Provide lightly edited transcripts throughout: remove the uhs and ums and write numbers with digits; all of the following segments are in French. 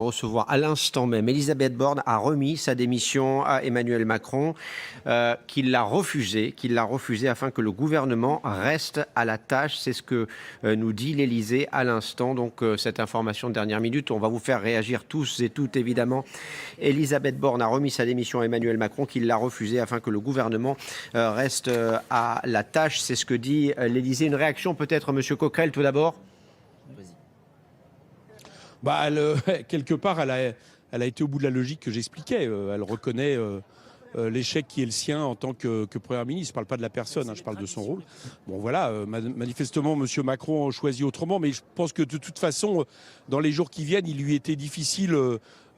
recevoir à l'instant même. Elisabeth Borne a remis sa démission à Emmanuel Macron, qui l'a refusée afin que le gouvernement reste à la tâche. C'est ce que nous dit l'Élysée à l'instant. Donc cette information de dernière minute, on va vous faire réagir tous et toutes évidemment. Elisabeth Borne a remis sa démission à Emmanuel Macron, qui l'a refusée afin que le gouvernement reste à la tâche. C'est ce que dit l'Élysée. Une réaction peut-être, Monsieur Coquerel, tout d'abord. Quelque part, elle a été au bout de la logique que j'expliquais. Elle reconnaît l'échec qui est le sien en tant que Premier ministre. Je ne parle pas de la personne, je parle de son rôle. Bon voilà, manifestement, M. Macron a choisi autrement, mais je pense que de toute façon, dans les jours qui viennent, il lui était difficile,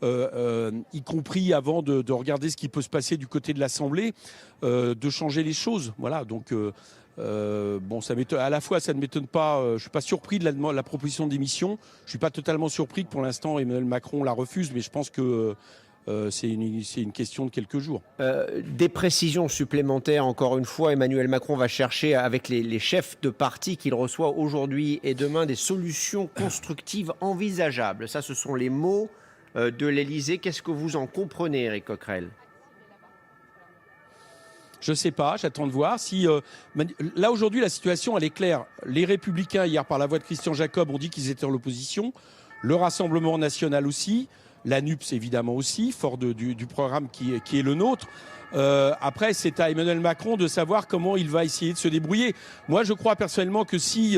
y compris avant de regarder ce qui peut se passer du côté de l'Assemblée, de changer les choses. Voilà, donc... ça m'étonne. À la fois, ça ne m'étonne pas. Je suis pas surpris de la proposition de démission. Je suis pas totalement surpris que pour l'instant Emmanuel Macron la refuse, mais je pense que c'est une question de quelques jours. Des précisions supplémentaires, encore une fois, Emmanuel Macron va chercher avec les chefs de parti qu'il reçoit aujourd'hui et demain des solutions constructives envisageables. Ça, ce sont les mots de l'Élysée. Qu'est-ce que vous en comprenez, Éric Coquerel ? Je ne sais pas, j'attends de voir. Là, aujourd'hui, la situation, elle est claire. Les Républicains, hier, par la voix de Christian Jacob, ont dit qu'ils étaient en l'opposition. Le Rassemblement national aussi. La NUPS, évidemment, aussi, fort du programme qui est le nôtre. Après, c'est à Emmanuel Macron de savoir comment il va essayer de se débrouiller. Moi, je crois personnellement que si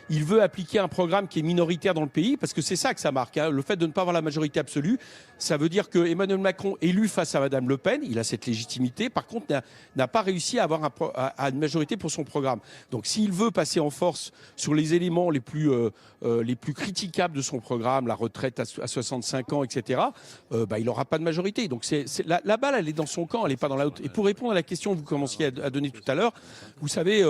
il veut appliquer un programme qui est minoritaire dans le pays, parce que c'est ça que ça marque, le fait de ne pas avoir la majorité absolue, ça veut dire que Emmanuel Macron, élu face à Madame Le Pen, il a cette légitimité, par contre, n'a pas réussi à avoir une majorité pour son programme. Donc, s'il veut passer en force sur les éléments les plus critiquables de son programme, la retraite à 65 ans, etc., il n'aura pas de majorité. Donc, la balle, elle est dans son camp, elle n'est pas dans la haute. Et pour répondre à la question que vous commenciez à donner tout à l'heure, vous savez,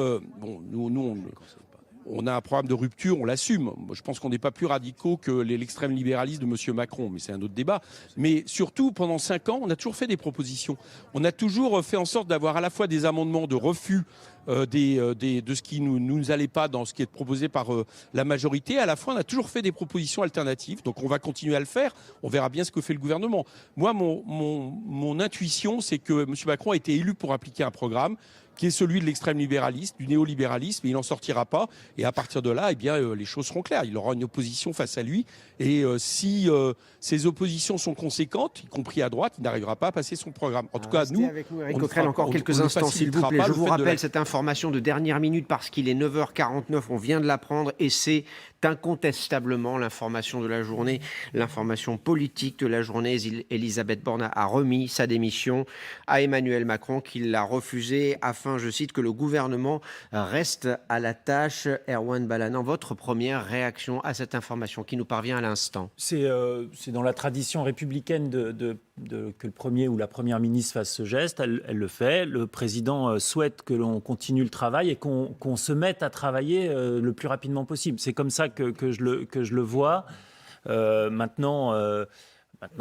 on a un programme de rupture, on l'assume. Je pense qu'on n'est pas plus radicaux que l'extrême libéralisme de M. Macron, mais c'est un autre débat. Mais surtout, pendant 5 ans, on a toujours fait des propositions. On a toujours fait en sorte d'avoir à la fois des amendements de refus de ce qui nous allait pas dans ce qui est proposé par la majorité. À la fois, on a toujours fait des propositions alternatives. Donc, on va continuer à le faire. On verra bien ce que fait le gouvernement. Moi, mon intuition, c'est que M. Macron a été élu pour appliquer un programme qui est celui de l'extrême libéralisme, du néolibéralisme, et il n'en sortira pas. Et à partir de là, les choses seront claires. Il aura une opposition face à lui. Et si ces oppositions sont conséquentes, y compris à droite, il n'arrivera pas à passer son programme. En tout cas, nous... avec nous, Éric Coquerel, encore quelques instants, s'il vous plaît. Je vous rappelle cette information de dernière minute parce qu'il est 9h49, on vient de l'apprendre, et c'est incontestablement l'information de la journée, l'information politique de la journée. Elisabeth Borne a remis sa démission à Emmanuel Macron, qui l'a refusée afin, je cite, que le gouvernement reste à la tâche. Erwan Balanant, votre première réaction à cette information qui nous parvient à l'instant? C'est dans la tradition républicaine que le Premier ou la Première ministre fasse ce geste. Elle le fait. Le Président souhaite que l'on continue le travail et qu'on se mette à travailler le plus rapidement possible. C'est comme ça que je le vois. Maintenant,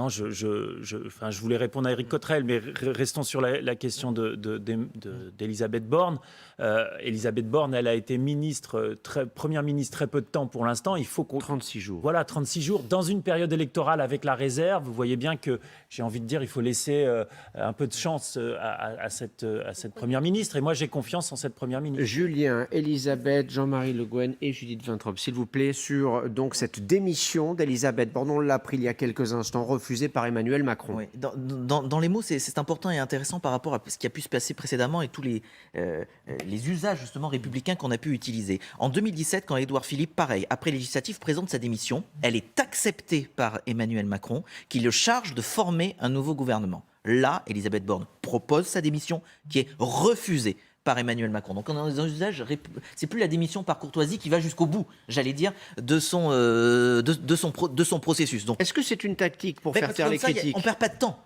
je voulais répondre à Éric Coquerel, mais restons sur la question d'Elisabeth Borne. Elisabeth Borne, elle a été première ministre très peu de temps pour l'instant. Il faut 36 jours. Voilà, 36 jours. Dans une période électorale avec la réserve, vous voyez bien que, j'ai envie de dire, il faut laisser un peu de chance à cette première ministre. Et moi, j'ai confiance en cette première ministre. Julien, Elisabeth, Jean-Marie Le Guen et Judith Vintraub, s'il vous plaît, sur donc cette démission d'Elisabeth Borne. On l'a appris il y a quelques instants, refusée par Emmanuel Macron. Oui. Dans les mots, c'est important et intéressant par rapport à ce qui a pu se passer précédemment et tous les usages justement républicains qu'on a pu utiliser. En 2017, quand Édouard Philippe, pareil, après législative, présente sa démission, elle est acceptée par Emmanuel Macron, qui le charge de former un nouveau gouvernement. Là, Elisabeth Borne propose sa démission, qui est refusée par Emmanuel Macron. Donc on est dans un usage, c'est plus la démission par courtoisie qui va jusqu'au bout, j'allais dire, de son processus. Est-ce que c'est une tactique pour faire taire les critiques? On perd pas de temps.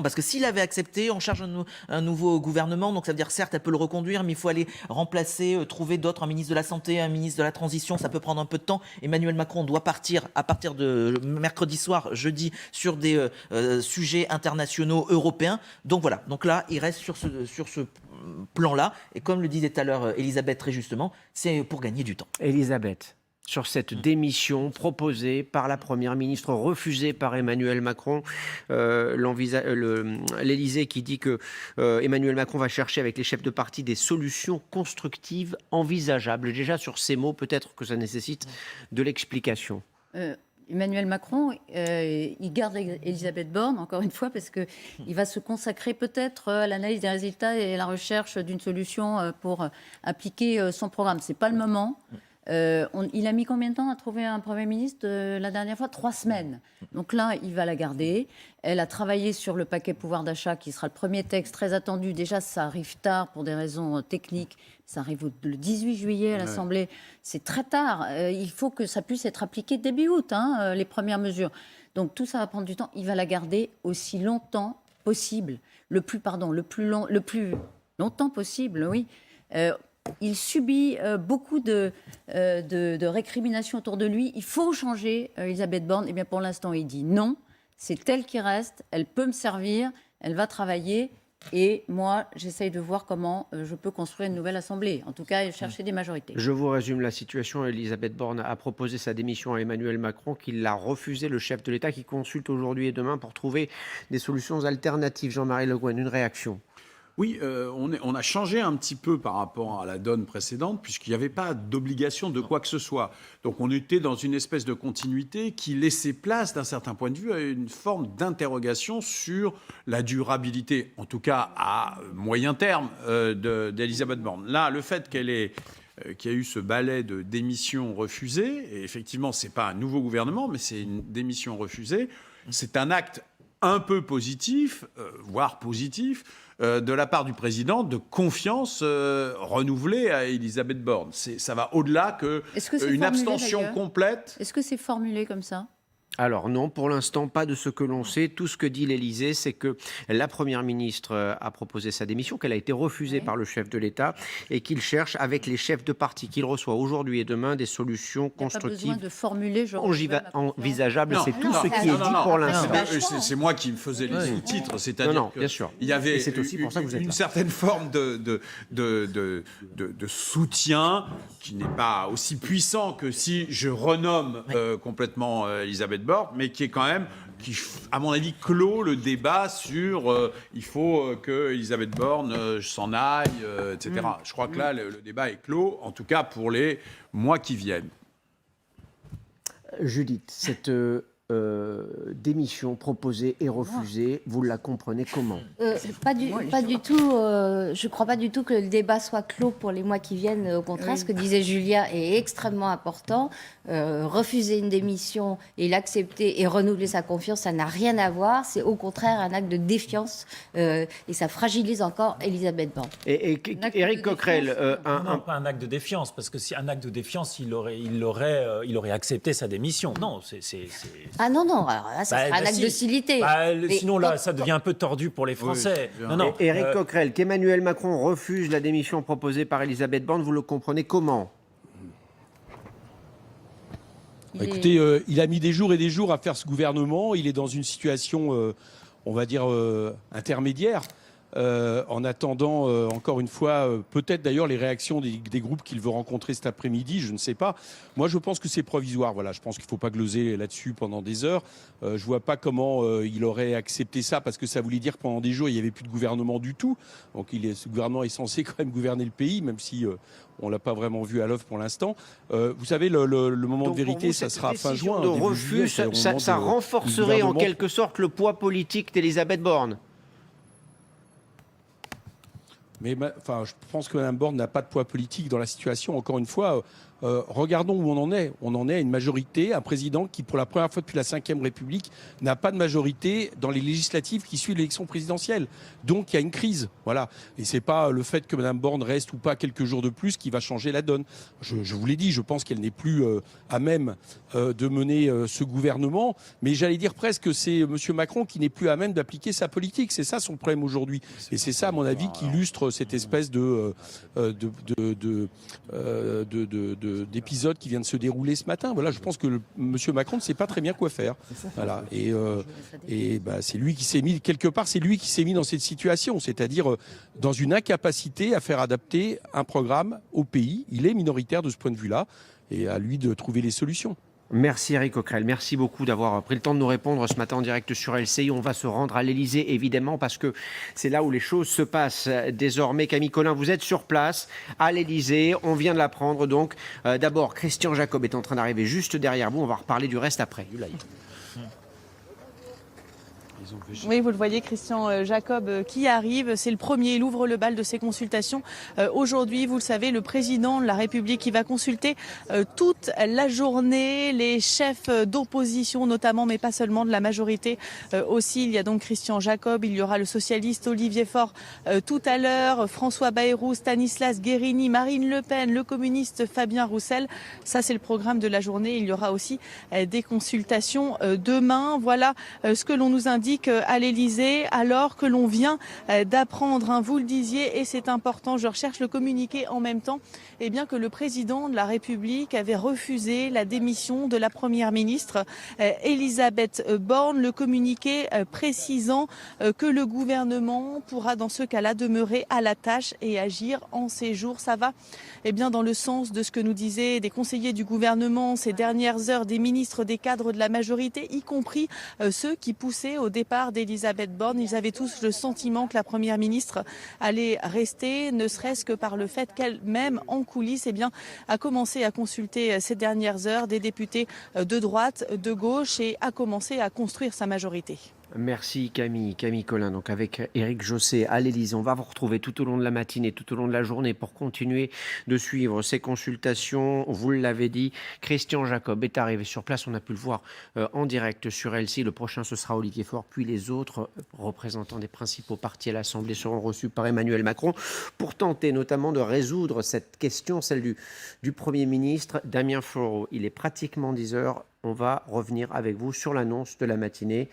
Parce que s'il avait accepté, on charge un nouveau gouvernement, donc ça veut dire certes elle peut le reconduire, mais il faut aller remplacer, trouver d'autres, un ministre de la Santé, un ministre de la Transition, ça peut prendre un peu de temps. Emmanuel Macron doit partir à partir de mercredi soir, jeudi, sur des sujets internationaux européens. Donc voilà, donc là il reste sur ce plan-là, et comme le disait tout à l'heure Elisabeth très justement, c'est pour gagner du temps. Elisabeth. sur cette démission proposée par la Première ministre, refusée par Emmanuel Macron. L'Élysée qui dit que Emmanuel Macron va chercher avec les chefs de parti des solutions constructives envisageables. Déjà sur ces mots, peut-être que ça nécessite de l'explication. Emmanuel Macron, il garde Elisabeth Borne, encore une fois, parce qu'il va se consacrer peut-être à l'analyse des résultats et à la recherche d'une solution pour appliquer son programme. Ce n'est pas le moment. Il a mis combien de temps à trouver un Premier ministre la dernière fois? 3 semaines. Donc là, il va la garder. Elle a travaillé sur le paquet pouvoir d'achat qui sera le premier texte très attendu. Déjà, ça arrive tard pour des raisons techniques. Ça arrive le 18 juillet à l'Assemblée. C'est très tard. Il faut que ça puisse être appliqué début août, les premières mesures. Donc tout ça va prendre du temps. Il va la garder aussi longtemps possible. Le plus longtemps possible, oui. Il subit beaucoup de récriminations autour de lui. Il faut changer Elisabeth Borne. Eh bien, pour l'instant, il dit non. C'est elle qui reste. Elle peut me servir. Elle va travailler. Et moi, j'essaye de voir comment je peux construire une nouvelle assemblée. En tout cas, chercher des majorités. Je vous résume la situation. Elisabeth Borne a proposé sa démission à Emmanuel Macron, qui l'a refusé, le chef de l'État, qui consulte aujourd'hui et demain pour trouver des solutions alternatives. Jean-Marie Le Guen, une réaction? Oui, on a changé un petit peu par rapport à la donne précédente, puisqu'il n'y avait pas d'obligation de quoi que ce soit. Donc on était dans une espèce de continuité qui laissait place, d'un certain point de vue, à une forme d'interrogation sur la durabilité, en tout cas à moyen terme, d'Elisabeth Borne. Là, le fait qu'il y a eu ce balai de démission refusée, et effectivement, ce n'est pas un nouveau gouvernement, mais c'est une démission refusée, c'est un acte un peu positif, voire positif, de la part du président, de confiance renouvelée à Elisabeth Borne. Ça va au-delà qu'une abstention complète. Est-ce que c'est formulé comme ça ? Alors non, pour l'instant, pas de ce que l'on sait. Tout ce que dit l'Élysée, c'est que la Première ministre a proposé sa démission, qu'elle a été refusée par le chef de l'État et qu'il cherche avec les chefs de parti qu'il reçoit aujourd'hui et demain des solutions constructives. Il n'y a pas besoin de formuler envisageables. C'est tout ce qui est dit pour l'instant. C'est moi qui me faisais les sous-titres, c'est-à-dire qu'il y avait une certaine forme de soutien qui n'est pas aussi puissant que si je renomme complètement Elisabeth Borne, mais qui est quand même, qui, à mon avis, clôt le débat sur il faut que Elisabeth Borne s'en aille, etc. Je crois que là, le débat est clos, en tout cas pour les mois qui viennent. Judith, cette démission proposée et refusée, vous la comprenez comment? Pas du tout. Je ne crois pas du tout que le débat soit clos pour les mois qui viennent. Au contraire, ce que disait Julia est extrêmement important. Refuser une démission et l'accepter et renouveler sa confiance, ça n'a rien à voir. C'est au contraire un acte de défiance et ça fragilise encore Elisabeth Borne. Et Éric Coquerel, non, pas un acte de défiance, parce que si un acte de défiance, il aurait accepté sa démission. Non, c'est... Ah non, alors là, ça serait un acte d'hostilité. Sinon, là, ça devient un peu tordu pour les Français. Oui, non. Éric Coquerel, qu'Emmanuel Macron refuse la démission proposée par Elisabeth Borne, vous le comprenez comment? Écoutez, il a mis des jours et des jours à faire ce gouvernement. Il est dans une situation, on va dire, intermédiaire. En attendant, encore une fois, peut-être d'ailleurs les réactions des groupes qu'il veut rencontrer cet après-midi, je ne sais pas. Moi, je pense que c'est provisoire. Voilà, je pense qu'il ne faut pas gloser là-dessus pendant des heures. Je ne vois pas comment il aurait accepté ça, parce que ça voulait dire que pendant des jours, il n'y avait plus de gouvernement du tout. Donc, ce gouvernement est censé quand même gouverner le pays, même si on ne l'a pas vraiment vu à l'œuvre pour l'instant. Vous savez, le moment donc de vérité, vous, ça sera fin juin. De refus, juillet, ça renforcerait en quelque sorte le poids politique d'Elisabeth Borne. Mais je pense que Mme Borne n'a pas de poids politique dans la situation. Encore une fois, regardons où on en est. On en est à une majorité, un président qui, pour la première fois depuis la Ve République, n'a pas de majorité dans les législatives qui suivent l'élection présidentielle. Donc il y a une crise. Voilà. Et ce n'est pas le fait que Mme Borne reste ou pas quelques jours de plus qui va changer la donne. Je vous l'ai dit, je pense qu'elle n'est plus à même de mener ce gouvernement. Mais j'allais dire presque que c'est M. Macron qui n'est plus à même d'appliquer sa politique. C'est ça son problème aujourd'hui. Et c'est ça, à mon avis, qui illustre cette espèce d'épisode qui vient de se dérouler ce matin. Voilà, je pense que M. Macron ne sait pas très bien quoi faire. Voilà. Et c'est lui qui s'est mis, quelque part, c'est lui qui s'est mis dans cette situation, c'est-à-dire dans une incapacité à faire adapter un programme au pays. Il est minoritaire de ce point de vue-là. et à lui de trouver les solutions. Merci Éric Coquerel, merci beaucoup d'avoir pris le temps de nous répondre ce matin en direct sur LCI. On va se rendre à l'Élysée évidemment parce que c'est là où les choses se passent désormais. Camille Collin, vous êtes sur place à l'Élysée, on vient de l'apprendre donc. D'abord, Christian Jacob est en train d'arriver juste derrière vous, on va reparler du reste après. Du live. Oui, vous le voyez, Christian Jacob qui arrive. C'est le premier, il ouvre le bal de ces consultations. Aujourd'hui, vous le savez, le président de la République qui va consulter toute la journée les chefs d'opposition notamment, mais pas seulement de la majorité. Aussi, il y a donc Christian Jacob, il y aura le socialiste Olivier Faure tout à l'heure, François Bayrou, Stanislas Guerini, Marine Le Pen, le communiste Fabien Roussel. Ça, c'est le programme de la journée. Il y aura aussi des consultations demain. Voilà ce que l'on nous indique à l'Élysée, alors que l'on vient d'apprendre, hein, vous le disiez, et c'est important, je recherche le communiqué en même temps, eh bien que le président de la République avait refusé la démission de la première ministre Elisabeth Borne, le communiqué précisant que le gouvernement pourra dans ce cas-là demeurer à la tâche et agir en ces jours. Ça va bien dans le sens de ce que nous disaient des conseillers du gouvernement ces dernières heures, des ministres, des cadres de la majorité, y compris ceux qui poussaient au départ d'Elisabeth Borne. Ils avaient tous le sentiment que la première ministre allait rester, ne serait-ce que par le fait qu'elle-même, en coulisses, a commencé à consulter ces dernières heures des députés de droite, de gauche et a commencé à construire sa majorité. Merci Camille Collin, donc avec Éric Josset à l'Élysée. On va vous retrouver tout au long de la matinée, tout au long de la journée pour continuer de suivre ces consultations. Vous l'avez dit, Christian Jacob est arrivé sur place, on a pu le voir en direct sur LCI. Le prochain, ce sera Olivier Faure, puis les autres représentants des principaux partis à l'Assemblée seront reçus par Emmanuel Macron pour tenter notamment de résoudre cette question, celle du Premier ministre Damien Fleureau. Il est pratiquement 10 heures, on va revenir avec vous sur l'annonce de la matinée.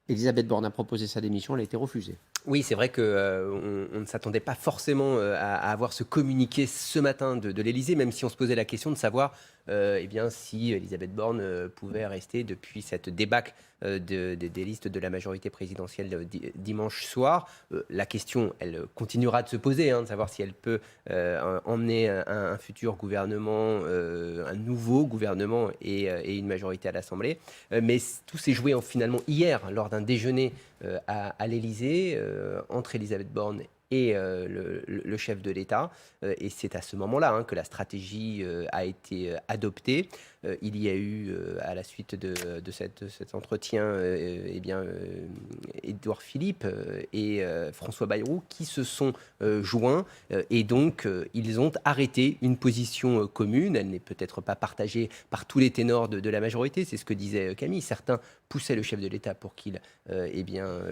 Elisabeth Borne a proposé sa démission, elle a été refusée. Oui, c'est vrai qu'on ne s'attendait pas forcément à avoir ce communiqué ce matin de l'Élysée, même si on se posait la question de savoir si Elisabeth Borne pouvait rester depuis cette débâcle des listes de la majorité présidentielle dimanche soir. La question, elle continuera de se poser, de savoir si elle peut emmener un futur gouvernement, un nouveau gouvernement et une majorité à l'Assemblée. Mais tout s'est joué finalement hier, lors d'un déjeuner à l'Élysée, entre Elisabeth Borne et le chef de l'État. Et c'est à ce moment-là que la stratégie a été adoptée. Il y a eu, à la suite de cet entretien, Édouard Philippe et François Bayrou qui se sont joints. Et donc, ils ont arrêté une position commune. Elle n'est peut-être pas partagée par tous les ténors de la majorité. C'est ce que disait Camille. Certains poussaient le chef de l'État pour qu'il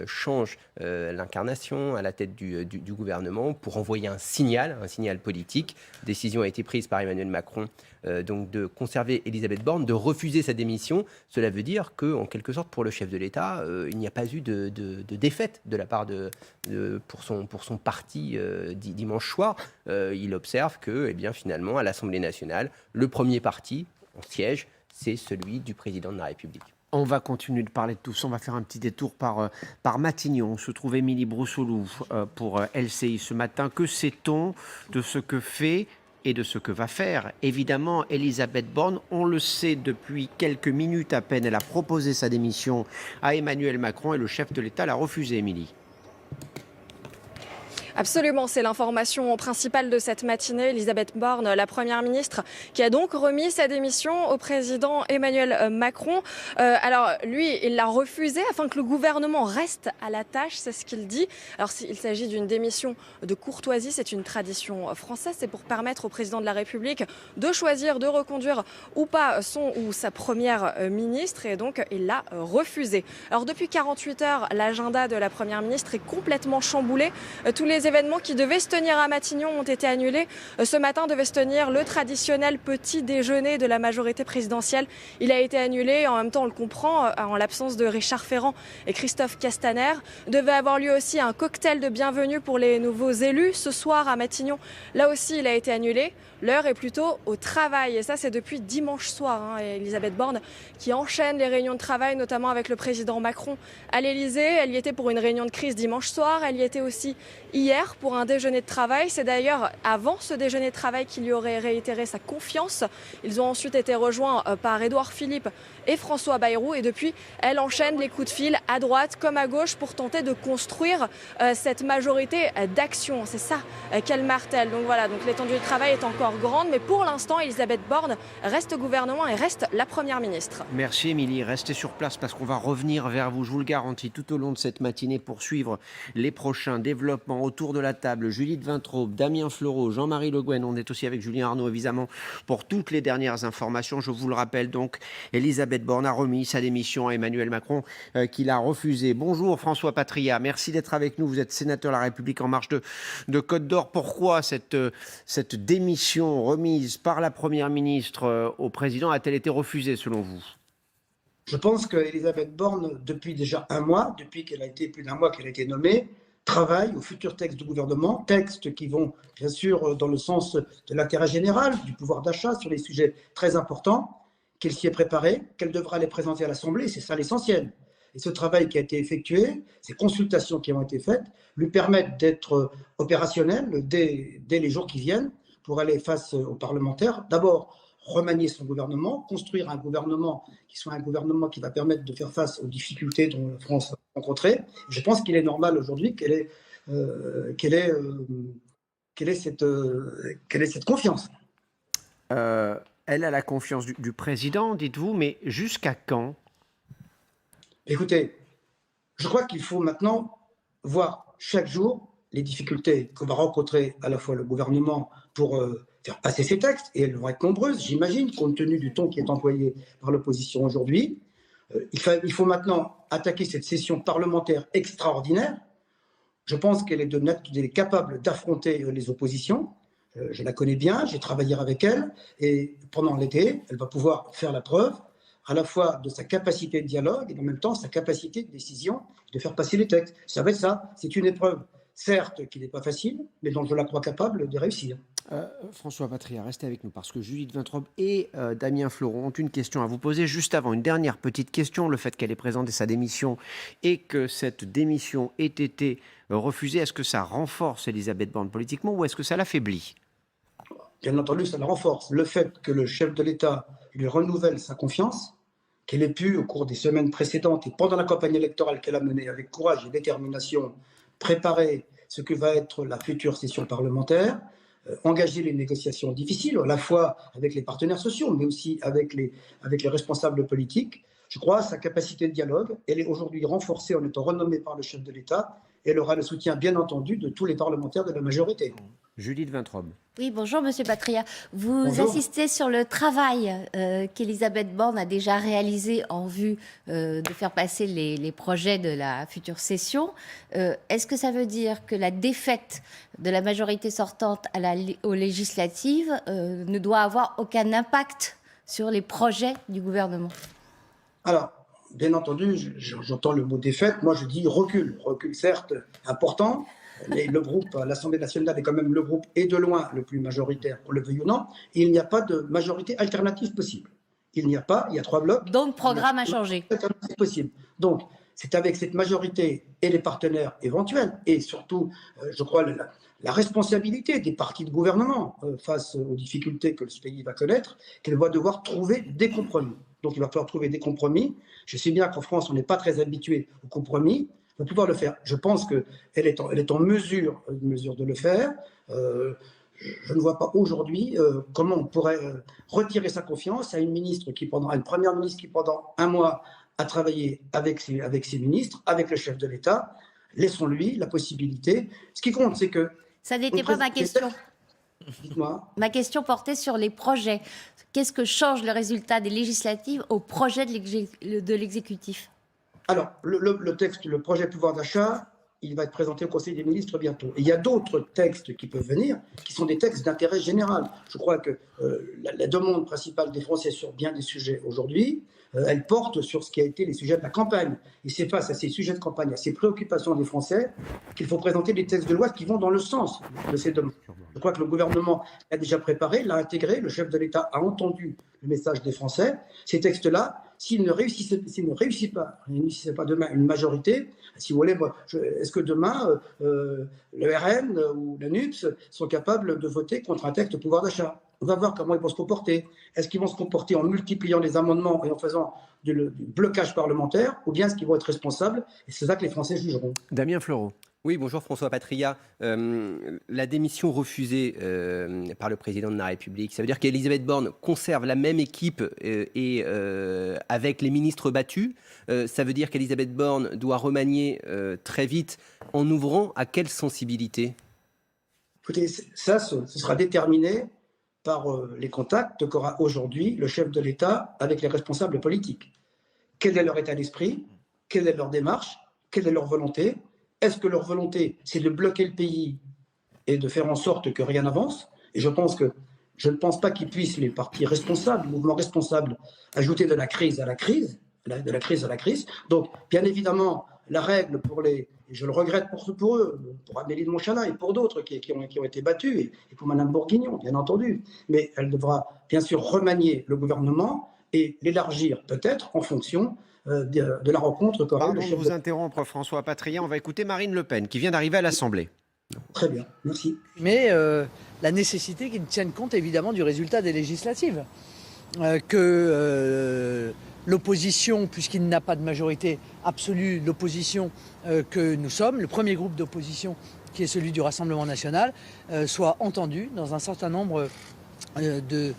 change l'incarnation à la tête du gouvernement pour envoyer un signal politique. Décision a été prise par Emmanuel Macron donc de conserver Elisabeth Borne, de refuser sa démission. Cela veut dire qu'en quelque sorte, pour le chef de l'État, il n'y a pas eu de défaite de la part pour son parti dimanche soir. Il observe que finalement, à l'Assemblée nationale, le premier parti en siège, c'est celui du président de la République. On va continuer de parler de tout ça. On va faire un petit détour par Matignon. On se trouve Émilie Broussoulou pour LCI ce matin. Que sait-on de ce que fait et de ce que va faire évidemment Elisabeth Borne? On le sait depuis quelques minutes à peine. Elle a proposé sa démission à Emmanuel Macron et le chef de l'État l'a refusé, Émilie. Absolument, c'est l'information principale de cette matinée. Elisabeth Borne, la Première ministre, qui a donc remis sa démission au président Emmanuel Macron. Alors lui, il l'a refusé afin que le gouvernement reste à la tâche, c'est ce qu'il dit. Alors il s'agit d'une démission de courtoisie, c'est une tradition française, c'est pour permettre au président de la République de choisir, de reconduire ou pas son ou sa Première ministre, et donc il l'a refusé. Alors depuis 48 heures, l'agenda de la Première ministre est complètement chamboulé. Tous les événements qui devaient se tenir à Matignon ont été annulés. Ce matin devait se tenir le traditionnel petit déjeuner de la majorité présidentielle. Il a été annulé. En même temps, on le comprend, en l'absence de Richard Ferrand et Christophe Castaner. Devait avoir lieu aussi un cocktail de bienvenue pour les nouveaux élus ce soir à Matignon. Là aussi, il a été annulé. L'heure est plutôt au travail. Et ça, c'est depuis dimanche soir. Elisabeth Borne qui enchaîne les réunions de travail, notamment avec le président Macron à l'Élysée. Elle y était pour une réunion de crise dimanche soir. Elle y était aussi hier. hier pour un déjeuner de travail. C'est d'ailleurs avant ce déjeuner de travail qu'il y aurait réitéré sa confiance. Ils ont ensuite été rejoints par Édouard Philippe et François Bayrou. Et depuis, elle enchaîne les coups de fil à droite comme à gauche pour tenter de construire cette majorité d'action. C'est ça qu'elle martèle. Donc voilà, donc l'étendue du travail est encore grande. Mais pour l'instant, Elisabeth Borne reste au gouvernement et reste la Première ministre. Merci Émilie, restez sur place parce qu'on va revenir vers vous, je vous le garantis, tout au long de cette matinée pour suivre les prochains développements autour de la table. Judith Vintraube, Damien Fleureau, Jean-Marie Le Guen, on est aussi avec Julien Arnaud évidemment pour toutes les dernières informations. Je vous le rappelle donc, Elisabeth Borne a remis sa démission à Emmanuel Macron qui l'a refusée. Bonjour François Patria, merci d'être avec nous, vous êtes sénateur de La République En Marche de Côte d'Or. Pourquoi cette démission remise par la Première ministre au président a-t-elle été refusée selon vous ? Je pense qu'Elisabeth Borne, depuis déjà un mois, depuis qu'elle a été plus d'un mois qu'elle a été nommée, travaille aux futurs textes du gouvernement, textes qui vont bien sûr dans le sens de l'intérêt général, du pouvoir d'achat, sur des sujets très importants, qu'elle s'y est préparée, qu'elle devra les présenter à l'Assemblée, c'est ça l'essentiel. Et ce travail qui a été effectué, ces consultations qui ont été faites, lui permettent d'être opérationnelle dès les jours qui viennent pour aller face aux parlementaires. D'abord, remanier son gouvernement, construire un gouvernement qui soit un gouvernement qui va permettre de faire face aux difficultés dont la France a rencontrées. Je pense qu'il est normal aujourd'hui qu'elle ait cette confiance. Elle a la confiance du président, dites-vous, mais jusqu'à quand ? Écoutez, je crois qu'il faut maintenant voir chaque jour les difficultés que va rencontrer à la fois le gouvernement pour faire passer ces textes, et elles vont être nombreuses, j'imagine, compte tenu du ton qui est employé par l'opposition aujourd'hui. Il faut maintenant attaquer cette session parlementaire extraordinaire. Je pense qu'elle est capable d'affronter les oppositions. Je la connais bien, j'ai travaillé avec elle, et pendant l'été, elle va pouvoir faire la preuve à la fois de sa capacité de dialogue et en même temps sa capacité de décision, de faire passer les textes. Ça va être ça, c'est une épreuve, certes, qui n'est pas facile, mais dont je la crois capable de réussir. François Patria, restez avec nous parce que Judith Vintraube et Damien Fleureau ont une question à vous poser juste avant. Une dernière petite question, le fait qu'elle ait présenté sa démission et que cette démission ait été refusée, est-ce que ça renforce Elisabeth Borne politiquement ou est-ce que ça l'affaiblit ? Bien entendu, ça la renforce. Le fait que le chef de l'État lui renouvelle sa confiance, qu'elle ait pu, au cours des semaines précédentes et pendant la campagne électorale qu'elle a menée avec courage et détermination, préparer ce que va être la future session parlementaire, engager les négociations difficiles, à la fois avec les partenaires sociaux, mais aussi avec les responsables politiques. Je crois à sa capacité de dialogue. Elle est aujourd'hui renforcée en étant renommée par le chef de l'État. Et elle aura le soutien, bien entendu, de tous les parlementaires de la majorité. Judith Vintraube. Oui, bonjour Monsieur Patria. Vous Bonjour. insistez sur le travail qu'Elisabeth Borne a déjà réalisé en vue de faire passer les projets de la future session. Est-ce que ça veut dire que la défaite de la majorité sortante aux législatives ne doit avoir aucun impact sur les projets du gouvernement ? Alors, bien entendu, j'entends le mot défaite. Moi, je dis recul. Recul, certes, important. Le groupe à l'Assemblée nationale est quand même le groupe et de loin le plus majoritaire, qu'on le veuille ou non. Et il n'y a pas de majorité alternative possible. Il y a 3 blocs. Donc, programme à changer. C'est possible. Donc, c'est avec cette majorité et les partenaires éventuels, et surtout, je crois, la responsabilité des partis de gouvernement face aux difficultés que ce pays va connaître, qu'elle va devoir trouver des compromis. Donc, il va falloir trouver des compromis. Je sais bien qu'en France, on n'est pas très habitué aux compromis. On va pouvoir le faire. Je pense qu'elle est en mesure de le faire. Je ne vois pas aujourd'hui comment on pourrait retirer sa confiance à une première ministre qui, pendant un mois, a travaillé avec ses ministres, avec le chef de l'État. Laissons-lui la possibilité. Ce qui compte, c'est que... Ça n'était pas ma question. Dites-moi. Ma question portait sur les projets. Qu'est-ce que change le résultat des législatives au projet de l'exécutif ? Alors, le projet pouvoir d'achat, il va être présenté au Conseil des ministres bientôt. Et il y a d'autres textes qui peuvent venir, qui sont des textes d'intérêt général. Je crois que la demande principale des Français sur bien des sujets aujourd'hui, elle porte sur ce qui a été les sujets de la campagne. Et c'est face à ces sujets de campagne, à ces préoccupations des Français, qu'il faut présenter des textes de loi qui vont dans le sens de ces demandes. Je crois que le gouvernement l'a déjà préparé, l'a intégré, le chef de l'État a entendu le message des Français. Ces textes-là, s'il ne réussit pas demain une majorité, si vous voulez, est-ce que demain, le RN ou la NUPS sont capables de voter contre un texte de pouvoir d'achat? On va voir comment ils vont se comporter. Est-ce qu'ils vont se comporter en multipliant les amendements et en faisant du blocage parlementaire, ou bien est-ce qu'ils vont être responsables? Et c'est ça que les Français jugeront. Damien Fleureau. Oui, bonjour François Patria. La démission refusée par le président de la République, ça veut dire qu'Elisabeth Borne conserve la même équipe et avec les ministres battus. Ça veut dire qu'Elisabeth Borne doit remanier très vite en ouvrant à quelle sensibilité? Écoutez, ça, ce sera déterminé par les contacts qu'aura aujourd'hui le chef de l'État avec les responsables politiques. Quel est leur état d'esprit? Quelle est leur démarche? Quelle est leur volonté? Est-ce que leur volonté, c'est de bloquer le pays et de faire en sorte que rien n'avance? Et je ne pense pas qu'ils puissent, les partis responsables, les mouvements responsables, ajouter de la crise à la crise, de la crise à la crise. Donc, bien évidemment, la règle pour les... Et je le regrette pour eux, pour Amélie de Montchalin et pour d'autres qui ont été battus, et pour Mme Bourguignon, bien entendu. Mais elle devra bien sûr remanier le gouvernement et l'élargir peut-être en fonction de la rencontre qu'aura Pardon le de chef vous interrompre, François Patria. On va écouter Marine Le Pen, qui vient d'arriver à l'Assemblée. Très bien, merci. Mais la nécessité qu'ils tiennent compte évidemment du résultat des législatives. Que l'opposition, puisqu'il n'a pas de majorité absolue, l'opposition que nous sommes, le premier groupe d'opposition qui est celui du Rassemblement national, soit entendu dans un certain nombre de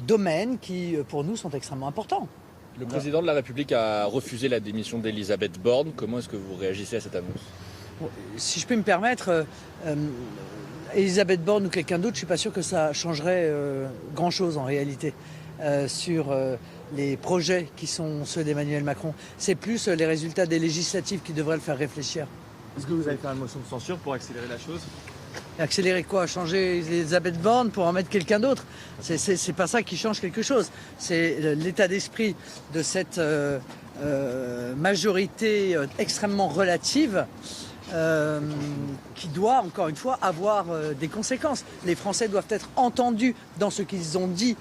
domaines qui, pour nous, sont extrêmement importants. Le président de la République a refusé la démission d'Elisabeth Borne. Comment est-ce que vous réagissez à cette annonce? Si je peux me permettre, Elisabeth Borne ou quelqu'un d'autre, je ne suis pas sûr que ça changerait grand-chose en réalité sur les projets qui sont ceux d'Emmanuel Macron. C'est plus les résultats des législatives qui devraient le faire réfléchir. Est-ce que vous allez faire une motion de censure pour accélérer la chose? Accélérer quoi? Changer Elisabeth Borne pour en mettre quelqu'un d'autre? C'est pas ça qui change quelque chose. C'est l'état d'esprit de cette majorité extrêmement relative qui doit, encore une fois, avoir des conséquences. Les Français doivent être entendus dans ce qu'ils ont dit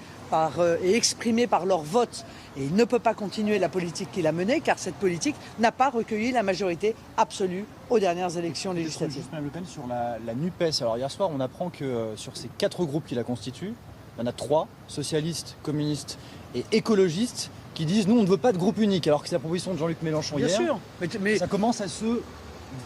et exprimé par leur vote. Et il ne peut pas continuer la politique qu'il a menée, car cette politique n'a pas recueilli la majorité absolue aux dernières élections législatives. Mme Le Pen sur la NUPES. Alors hier soir, on apprend que sur ces 4 groupes qui la constituent, il y en a 3, socialistes, communistes et écologistes, qui disent « nous, on ne veut pas de groupe unique », alors que c'est la proposition de Jean-Luc Mélenchon hier. Bien sûr, mais ça commence à se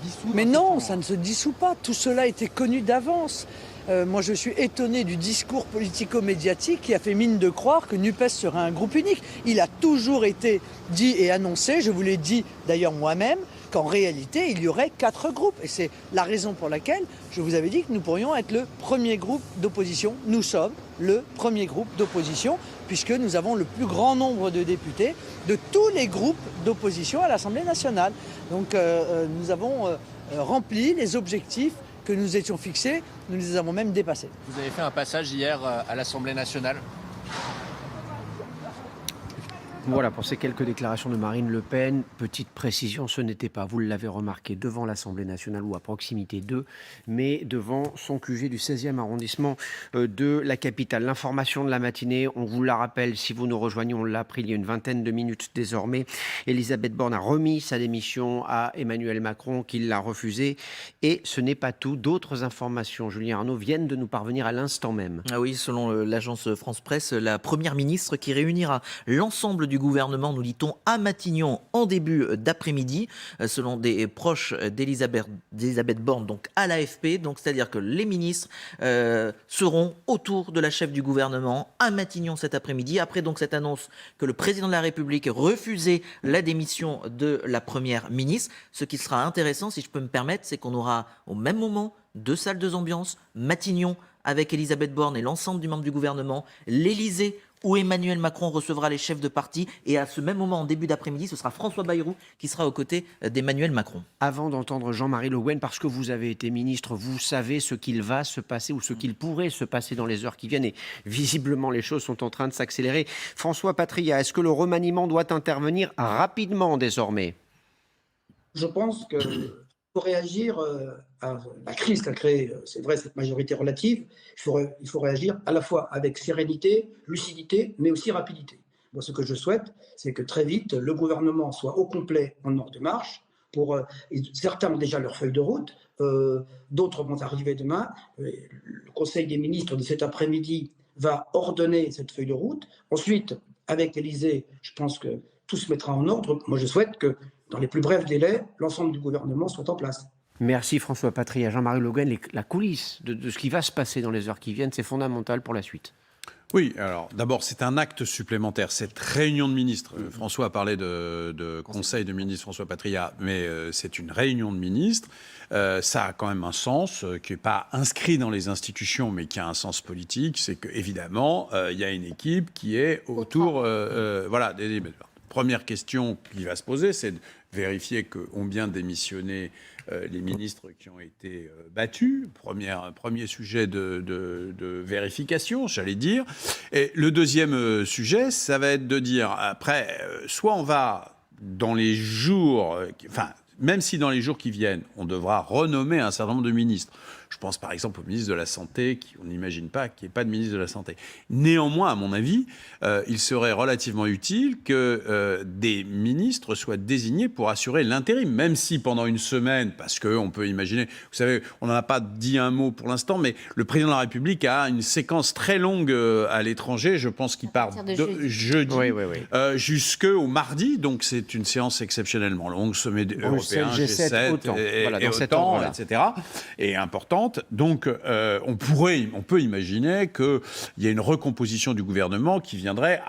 dissoudre. Mais non, ça ne se dissout pas. Tout cela était connu d'avance. Moi, je suis étonné du discours politico-médiatique qui a fait mine de croire que NUPES serait un groupe unique. Il a toujours été dit et annoncé, je vous l'ai dit d'ailleurs moi-même, qu'en réalité, il y aurait 4 groupes. Et c'est la raison pour laquelle je vous avais dit que nous pourrions être le premier groupe d'opposition. Nous sommes le premier groupe d'opposition, puisque nous avons le plus grand nombre de députés de tous les groupes d'opposition à l'Assemblée nationale. Donc nous avons rempli les objectifs que nous étions fixés, nous les avons même dépassés. Vous avez fait un passage hier à l'Assemblée nationale. Voilà pour ces quelques déclarations de Marine Le Pen. Petite précision, ce n'était pas, vous l'avez remarqué, devant l'Assemblée nationale ou à proximité d'eux, mais devant son QG du 16e arrondissement de la capitale. L'information de la matinée, on vous la rappelle, si vous nous rejoignez, on l'a appris il y a une vingtaine de minutes désormais. Elisabeth Borne a remis sa démission à Emmanuel Macron, qui l'a refusée. Et ce n'est pas tout. D'autres informations, Julien Arnaud, viennent de nous parvenir à l'instant même. Ah oui, selon l'agence France Presse, la première ministre qui réunira l'ensemble du gouvernement, nous dit-on, à Matignon en début d'après-midi, selon des proches d'Elisabeth Borne, donc à l'AFP. Donc c'est-à-dire que les ministres seront autour de la chef du gouvernement à Matignon cet après-midi. Après donc cette annonce que le président de la République refusait la démission de la première ministre. Ce qui sera intéressant, si je peux me permettre, c'est qu'on aura au même moment 2 salles de ambiance, Matignon avec Elisabeth Borne et l'ensemble du membre du gouvernement, l'Élysée où Emmanuel Macron recevra les chefs de parti, et à ce même moment, en début d'après-midi, ce sera François Bayrou qui sera aux côtés d'Emmanuel Macron. Avant d'entendre Jean-Marie Le Guen, parce que vous avez été ministre, vous savez ce qu'il va se passer ou ce qu'il pourrait se passer dans les heures qui viennent, et visiblement les choses sont en train de s'accélérer. François Patria, est-ce que le remaniement doit intervenir rapidement désormais? Je pense que pour réagir à la crise qu'a créée, c'est vrai, cette majorité relative, il faut réagir à la fois avec sérénité, lucidité, mais aussi rapidité. Moi, ce que je souhaite, c'est que très vite, le gouvernement soit au complet en ordre de marche. Certains ont déjà leur feuille de route, d'autres vont arriver demain. Le Conseil des ministres de cet après-midi va ordonner cette feuille de route. Ensuite, avec l'Élysée, je pense que tout se mettra en ordre. Moi, je souhaite que dans les plus brefs délais, l'ensemble du gouvernement soit en place. Merci François Patry. À Jean-Marie Le Guen, la coulisse de ce qui va se passer dans les heures qui viennent, c'est fondamental pour la suite. Oui, alors d'abord, c'est un acte supplémentaire. Cette réunion de ministres, François a parlé de conseil de ministres, François Patria, mais c'est une réunion de ministres. Ça a quand même un sens qui n'est pas inscrit dans les institutions, mais qui a un sens politique. C'est qu'évidemment, il y a une équipe qui est autour des débats. Première question qui va se poser, c'est de vérifier qu'ont bien démissionné les ministres qui ont été battus. Premier sujet de vérification, j'allais dire. Et le deuxième sujet, ça va être de dire, après, soit on va dans les jours... même si dans les jours qui viennent, on devra renommer un certain nombre de ministres. Je pense par exemple au ministre de la Santé, on n'imagine pas qu'il n'y ait pas de ministre de la Santé. Néanmoins, à mon avis, il serait relativement utile que des ministres soient désignés pour assurer l'intérim, même si pendant une semaine, parce qu'on peut imaginer, vous savez, on n'en a pas dit un mot pour l'instant, mais le président de la République a une séquence très longue à l'étranger. Je pense qu'il part de jeudi jusqu'au mardi, donc c'est une séance exceptionnellement longue, sommet européen, G7, et OTAN, etc., et importante. Donc, on peut imaginer qu'il y ait une recomposition du gouvernement qui viendrait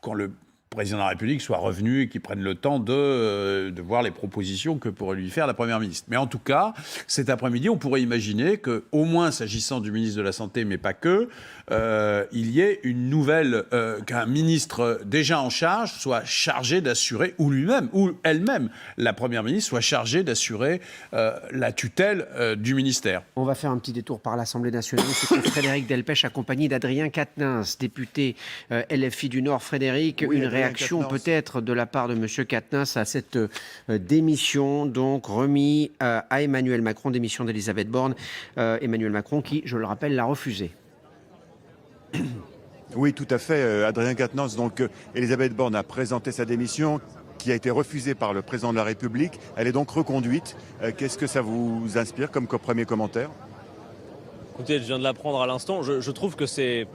quand le président de la République soit revenu et qu'il prenne le temps de voir les propositions que pourrait lui faire la Première ministre. Mais en tout cas, cet après-midi, on pourrait imaginer qu'au moins s'agissant du ministre de la Santé, mais pas que, il y ait une nouvelle, qu'un ministre déjà en charge soit chargé d'assurer, ou lui-même, ou elle-même, la Première ministre, soit chargée d'assurer la tutelle du ministère. On va faire un petit détour par l'Assemblée nationale. C'est Frédéric Delpech, accompagné d'Adrien Quatennens, député LFI du Nord. Frédéric, une réaction peut-être de la part de M. Quatennens à cette démission, donc remis à Emmanuel Macron, démission d'Elisabeth Borne. Emmanuel Macron qui, je le rappelle, l'a refusé. Oui, tout à fait. Adrien Quatennens, donc Elisabeth Borne a présenté sa démission qui a été refusée par le président de la République. Elle est donc reconduite. Qu'est-ce que ça vous inspire comme premier commentaire? Écoutez, je viens de l'apprendre à l'instant. Je trouve que c'est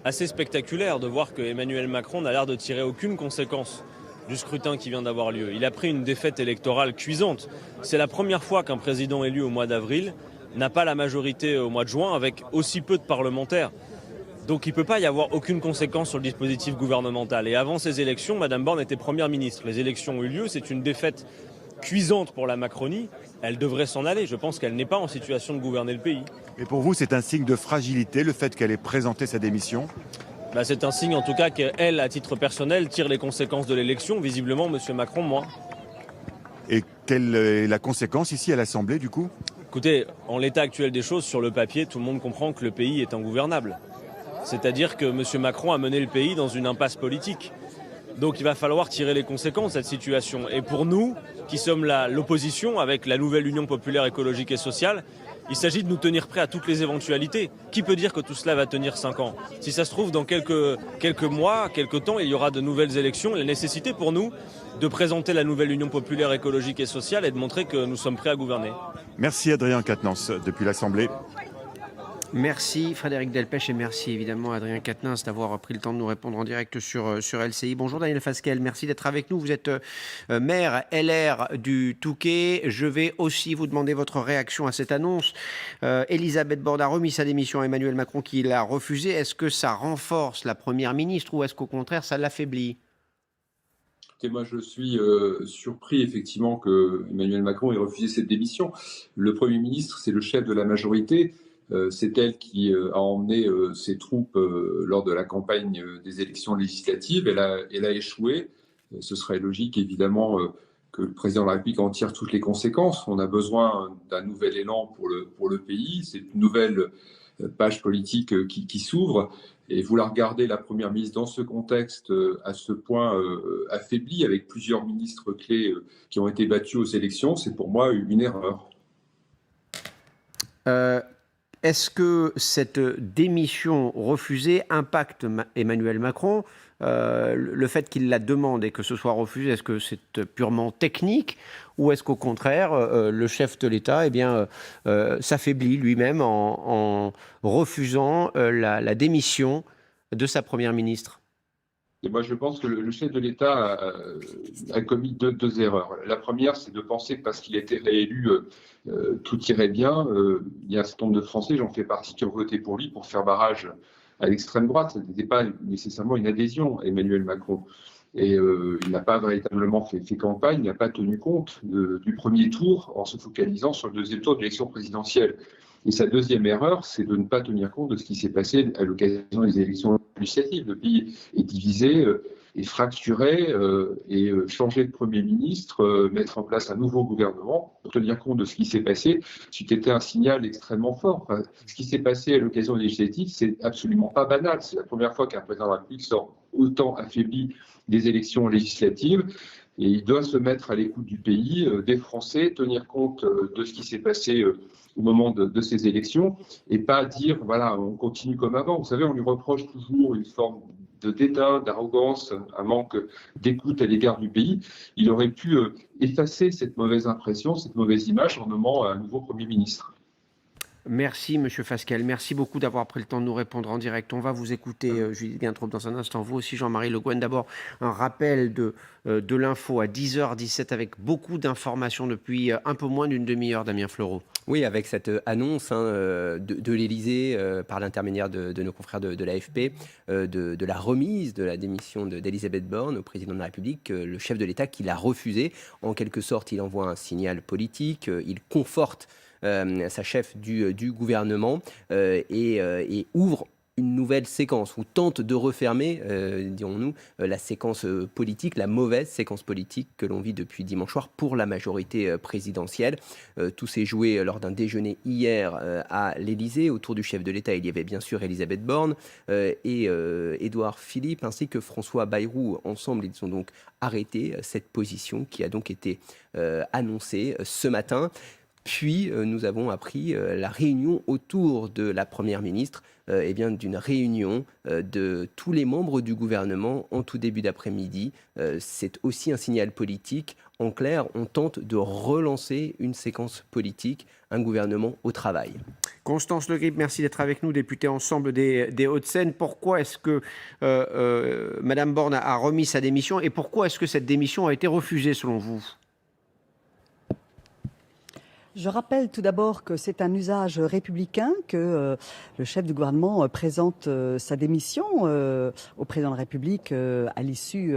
assez spectaculaire de voir que Emmanuel Macron n'a l'air de tirer aucune conséquence du scrutin qui vient d'avoir lieu. Il a pris une défaite électorale cuisante. C'est la première fois qu'un président élu au mois d'avril n'a pas la majorité au mois de juin avec aussi peu de parlementaires. Donc il ne peut pas y avoir aucune conséquence sur le dispositif gouvernemental. Et avant ces élections, Mme Borne était Première ministre. Les élections ont eu lieu, c'est une défaite cuisante pour la Macronie. Elle devrait s'en aller. Je pense qu'elle n'est pas en situation de gouverner le pays. Et pour vous, c'est un signe de fragilité, le fait qu'elle ait présenté sa démission? C'est un signe en tout cas qu'elle, à titre personnel, tire les conséquences de l'élection. Visiblement, M. Macron, moins. Et quelle est la conséquence ici à l'Assemblée, du coup? Écoutez, en l'état actuel des choses, sur le papier, tout le monde comprend que le pays est ingouvernable. C'est-à-dire que M. Macron a mené le pays dans une impasse politique. Donc il va falloir tirer les conséquences de cette situation. Et pour nous, qui sommes l'opposition avec la nouvelle Union populaire écologique et sociale, il s'agit de nous tenir prêts à toutes les éventualités. Qui peut dire que tout cela va tenir 5 ans? Si ça se trouve, dans quelques mois, quelques temps, il y aura de nouvelles élections. La nécessité pour nous de présenter la nouvelle Union populaire écologique et sociale et de montrer que nous sommes prêts à gouverner. Merci Adrien Quatennens, depuis l'Assemblée. Merci Frédéric Delpech et merci évidemment Adrien Quatennens d'avoir pris le temps de nous répondre en direct sur LCI. Bonjour Daniel Fasquelle, merci d'être avec nous. Vous êtes maire LR du Touquet. Je vais aussi vous demander votre réaction à cette annonce. Elisabeth Borne a remis sa démission à Emmanuel Macron qui l'a refusée. Est-ce que ça renforce la Première ministre ou est-ce qu'au contraire ça l'affaiblit? Moi, je suis surpris effectivement que Emmanuel Macron ait refusé cette démission. Le Premier ministre, c'est le chef de la majorité. C'est elle qui a emmené ses troupes lors de la campagne des élections législatives. Elle a échoué. Ce serait logique, évidemment, que le président de la République en tire toutes les conséquences. On a besoin d'un nouvel élan pour le pays. C'est une nouvelle page politique qui s'ouvre. Et vouloir garder la Première ministre dans ce contexte à ce point affaibli, avec plusieurs ministres clés qui ont été battus aux élections, c'est pour moi une erreur. Est-ce que cette démission refusée impacte Emmanuel Macron ? Le fait qu'il la demande et que ce soit refusé, est-ce que c'est purement technique ou est-ce qu'au contraire, le chef de l'État s'affaiblit lui-même en refusant la démission de sa première ministre ? Et moi, je pense que le chef de l'État a commis deux erreurs. La première, c'est de penser que parce qu'il a été réélu, tout irait bien. Il y a un certain nombre de Français, j'en fais partie, qui ont voté pour lui pour faire barrage à l'extrême droite. Ce n'était pas nécessairement une adhésion à Emmanuel Macron. Et il n'a pas véritablement fait campagne, il n'a pas tenu compte du premier tour en se focalisant sur le deuxième tour de l'élection présidentielle. Et sa deuxième erreur, c'est de ne pas tenir compte de ce qui s'est passé à l'occasion des élections législatives. Le pays est divisé, est fracturé, et changer de Premier ministre, mettre en place un nouveau gouvernement, pour tenir compte de ce qui s'est passé, c'était un signal extrêmement fort. Enfin, ce qui s'est passé à l'occasion des législatives, c'est absolument pas banal. C'est la première fois qu'un président de la République sort autant affaibli des élections législatives. Et il doit se mettre à l'écoute du pays, des Français, tenir compte de ce qui s'est passé au moment de ces élections, et pas dire, voilà, on continue comme avant. Vous savez, on lui reproche toujours une forme de dédain, d'arrogance, un manque d'écoute à l'égard du pays. Il aurait pu effacer cette mauvaise impression, cette mauvaise image en nommant un nouveau Premier ministre. Merci, Monsieur Fasquelle. Merci beaucoup d'avoir pris le temps de nous répondre en direct. On va vous écouter, Judith Guintraub, dans un instant. Vous aussi, Jean-Marie Le Guen. D'abord, un rappel de l'info à 10h17 avec beaucoup d'informations depuis un peu moins d'une demi-heure, Damien Fleureau. Oui, avec cette annonce de l'Élysée, par l'intermédiaire de nos confrères de l'AFP, de la remise de la démission d'Elisabeth Borne au président de la République, le chef de l'État qui l'a refusé. En quelque sorte, il envoie un signal politique, il conforte sa chef du gouvernement et ouvre une nouvelle séquence ou tente de refermer, dirons-nous, la séquence politique, la mauvaise séquence politique que l'on vit depuis dimanche soir pour la majorité présidentielle. Tout s'est joué lors d'un déjeuner hier à l'Élysée. Autour du chef de l'État, il y avait bien sûr Elisabeth Borne et Édouard Philippe ainsi que François Bayrou. Ensemble, ils ont donc arrêté cette position qui a donc été annoncée ce matin. Puis, nous avons appris la réunion autour de la Première ministre, d'une réunion de tous les membres du gouvernement en tout début d'après-midi. C'est aussi un signal politique. En clair, on tente de relancer une séquence politique, un gouvernement au travail. Constance Le Grip, merci d'être avec nous, députée Ensemble des Hauts-de-Seine. Pourquoi est-ce que Mme Borne a remis sa démission et pourquoi est-ce que cette démission a été refusée selon vous ? Je rappelle tout d'abord que c'est un usage républicain que le chef du gouvernement présente sa démission au président de la République à l'issue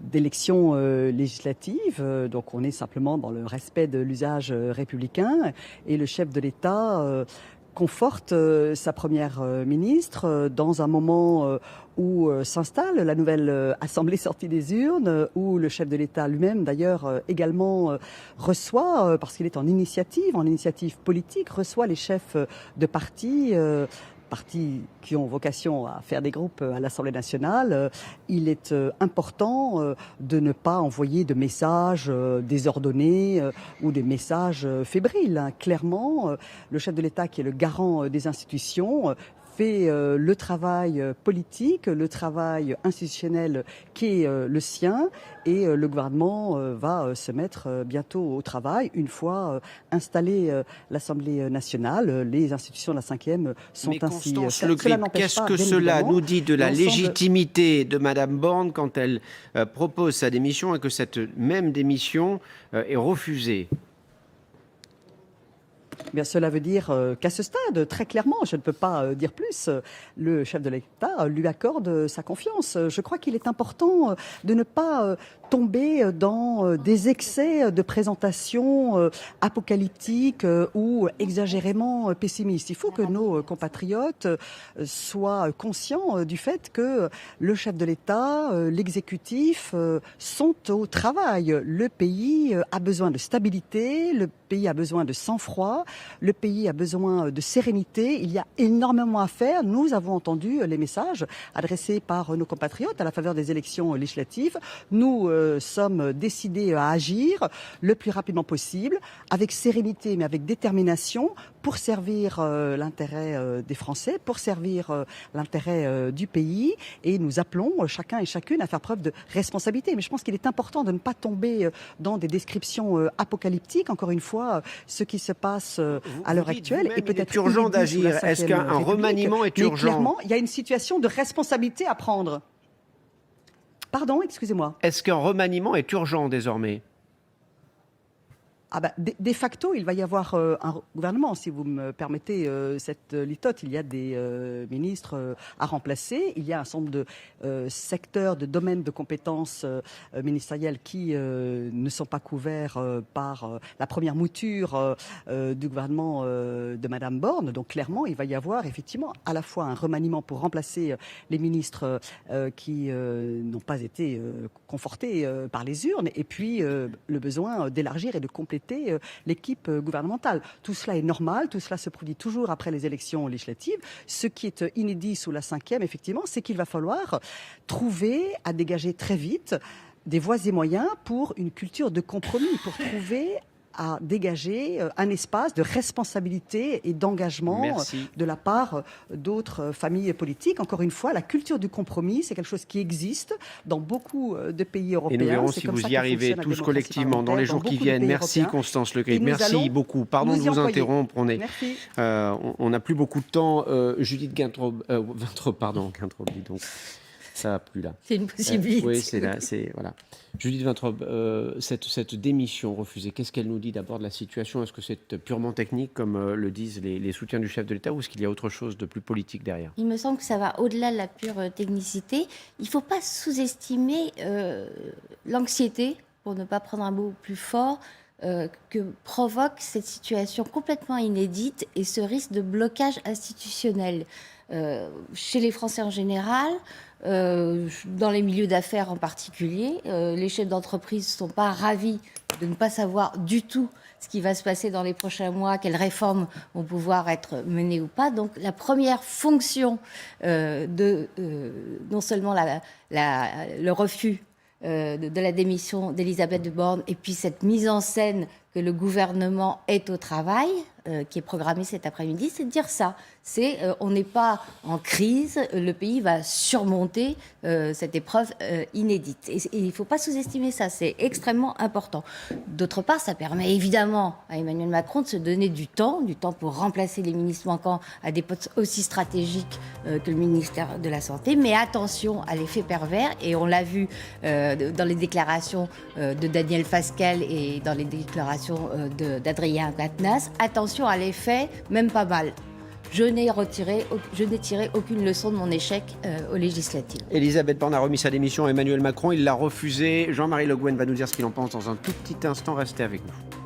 d'élections législatives. Donc on est simplement dans le respect de l'usage républicain et le chef de l'État conforte sa première ministre dans un moment où s'installe la nouvelle Assemblée sortie des urnes, où le chef de l'État lui-même d'ailleurs également reçoit, parce qu'il est en initiative politique, reçoit les chefs de partis qui ont vocation à faire des groupes à l'Assemblée nationale. Il est important de ne pas envoyer de messages désordonnés ou des messages fébriles. Clairement, le chef de l'État, qui est le garant des institutions, fait le travail politique, le travail institutionnel qui est le sien, et le gouvernement va se mettre bientôt au travail. Une fois installée l'Assemblée nationale, les institutions de la 5e sont Mais ainsi... Constance Le Grip, qu'est-ce que cela nous dit de la légitimité de Mme Borne quand elle propose sa démission et que cette même démission est refusée ? Bien, cela veut dire qu'à ce stade, très clairement, je ne peux pas dire plus, le chef de l'État lui accorde sa confiance. Je crois qu'il est important de ne pas tomber dans des excès de présentation apocalyptique ou exagérément pessimiste. Il faut que nos compatriotes soient conscients du fait que le chef de l'État, l'exécutif sont au travail. Le pays a besoin de stabilité, le pays a besoin de sang-froid, Le pays a besoin de sérénité. Il y a énormément à faire. Nous avons entendu les messages adressés par nos compatriotes à la faveur des élections législatives. Nous sommes décidés à agir le plus rapidement possible, avec sérénité mais avec détermination, pour servir l'intérêt des Français, pour servir l'intérêt du pays. Et nous appelons chacun et chacune à faire preuve de responsabilité. Mais je pense qu'il est important de ne pas tomber dans des descriptions apocalyptiques. Encore une fois, ce qui se passe à l'heure actuelle est peut-être urgent d'agir. Est-ce qu'un remaniement est urgent? Mais clairement, il y a une situation de responsabilité à prendre. Pardon, excusez-moi. Est-ce qu'un remaniement est urgent désormais? De facto, il va y avoir un gouvernement, si vous me permettez cette litote. Il y a des ministres à remplacer. Il y a un certain nombre de secteurs, de domaines de compétences ministérielles qui ne sont pas couverts par la première mouture du gouvernement de Madame Borne. Donc clairement, il va y avoir effectivement à la fois un remaniement pour remplacer les ministres qui n'ont pas été confortés par les urnes, et puis le besoin d'élargir et de compléter l'équipe gouvernementale. Tout cela est normal, tout cela se produit toujours après les élections législatives. Ce qui est inédit sous la 5e, effectivement, c'est qu'il va falloir trouver à dégager très vite des voies et moyens pour une culture de compromis, pour trouver à dégager un espace de responsabilité et d'engagement de la part d'autres familles politiques. Encore une fois, la culture du compromis, c'est quelque chose qui existe dans beaucoup de pays européens. Et nous verrons si vous y arrivez tous collectivement dans les jours qui viennent. Merci Constance Le Grip. Merci beaucoup. Pardon de vous interrompre. On n'a plus beaucoup de temps. Judith Guintraub, dis donc. Ça n'a plus là. C'est une possibilité. Oui, c'est là. Voilà. Judith Vintraub, cette démission refusée, qu'est-ce qu'elle nous dit d'abord de la situation? Est-ce que c'est purement technique, comme le disent les soutiens du chef de l'État, ou est-ce qu'il y a autre chose de plus politique derrière? Il me semble que ça va au-delà de la pure technicité. Il ne faut pas sous-estimer l'anxiété, pour ne pas prendre un mot plus fort, que provoque cette situation complètement inédite et ce risque de blocage institutionnel chez les Français en général, dans les milieux d'affaires en particulier. Les chefs d'entreprise ne sont pas ravis de ne pas savoir du tout ce qui va se passer dans les prochains mois, quelles réformes vont pouvoir être menées ou pas. Donc la première fonction non seulement le refus de la démission d'Elisabeth Borne et puis cette mise en scène que le gouvernement est au travail, qui est programmée cet après-midi, c'est de dire ça. On n'est pas en crise, le pays va surmonter cette épreuve inédite. Et il ne faut pas sous-estimer ça, c'est extrêmement important. D'autre part, ça permet évidemment à Emmanuel Macron de se donner du temps pour remplacer les ministres manquants à des postes aussi stratégiques que le ministère de la Santé. Mais attention à l'effet pervers, et on l'a vu dans les déclarations de Daniel Fasquelle et dans les déclarations d'Adrien Quatennens, attention à l'effet, même pas mal. Je n'ai tiré aucune leçon de mon échec aux législatives. Elisabeth Borne a remis sa démission à Emmanuel Macron, il l'a refusée. Jean-Marie Le Guen va nous dire ce qu'il en pense dans un tout petit instant, restez avec nous.